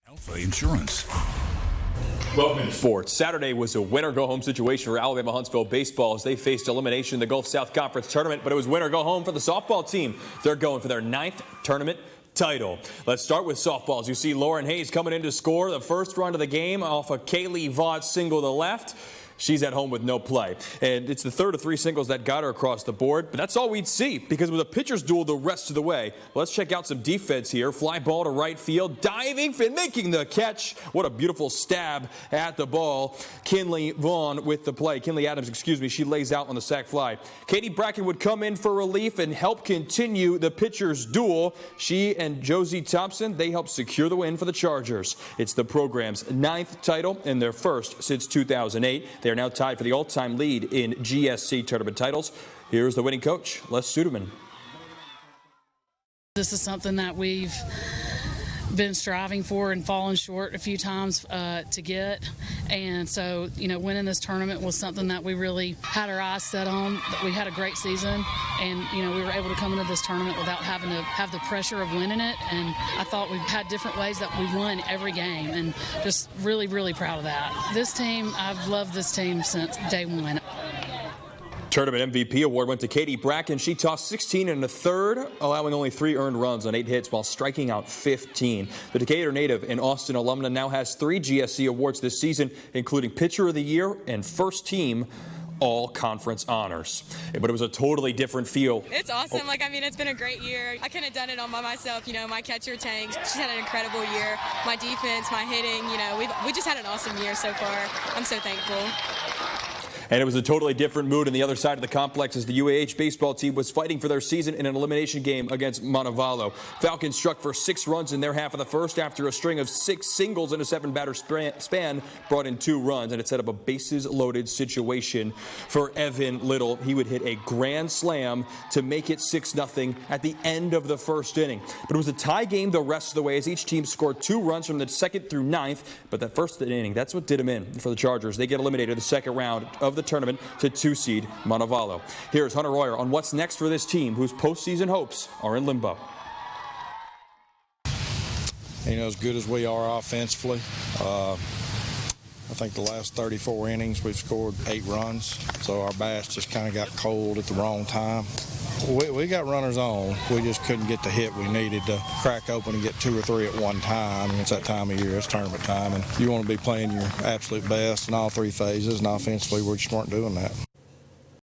Alpha Insurance. Welcome to sports. Saturday was a win-or-go-home situation for Alabama Huntsville baseball as they faced elimination in the Gulf South Conference tournament, but it was win-or-go-home for the softball team. They're going for their 9th tournament title. Let's start with softballs. You see Lauren Hayes coming in to score the first run of the game off a Kaylee Vaught single to left. She's at home with no play. And it's the third of 3 singles that got her across the board. But that's all we'd see because it was a pitcher's duel the rest of the way. Let's check out some defense here. Fly ball to right field. Diving and making the catch. What a beautiful stab at the ball. Kinley Vaughn with the play. Kinley Adams, excuse me. She lays out on the sac fly. Katie Bracken would come in for relief and help continue the pitcher's duel. She and Josie Thompson, they helped secure the win for the Chargers. It's the program's 9th title and their first since 2008. They are now tied for the all-time lead in GSC tournament titles. Here's the winning coach, Les Suderman. This is something that we've been striving for and fallen short a few times to get. And so, winning this tournament was something that we really had our eyes set on. We had a great season, and, we were able to come into this tournament without having to have the pressure of winning it. And I thought we had different ways that we won every game, and just really, really proud of that. This team, I've loved this team since day one. Tournament MVP award went to Katie Bracken. She tossed 16 1/3, allowing only 3 earned runs on 8 hits while striking out 15. The Decatur native and Austin alumna now has 3 GSC awards this season, including Pitcher of the Year and First Team All-Conference honors. But it was a totally different feel. It's awesome. It's been a great year. I couldn't have done it all by myself. My catcher, Tank, she's had an incredible year. My defense, my hitting, we just had an awesome year so far. I'm so thankful. And it was a totally different mood on the other side of the complex as the UAH baseball team was fighting for their season in an elimination game against Montevallo. Falcons struck for 6 runs in their half of the first after a string of 6 singles in a 7-batter span brought in 2 runs, and it set up a bases-loaded situation for Evan Little. He would hit a grand slam to make it 6-0 at the end of the first inning. But it was a tie game the rest of the way as each team scored 2 runs from the 2nd through 9th, but that first inning, that's what did them in for the Chargers. They get eliminated the second round of the tournament to 2-seed Montevallo. Here's Hunter Royer on what's next for this team, whose postseason hopes are in limbo. As good as we are offensively, I think the last 34 innings we've scored 8 runs, so our bats just kind of got cold at the wrong time. We got runners on. We just couldn't get the hit we needed to crack open and get 2 or 3 at one time. It's that time of year. It's tournament time, and you want to be playing your absolute best in all 3 phases, and offensively we just weren't doing that.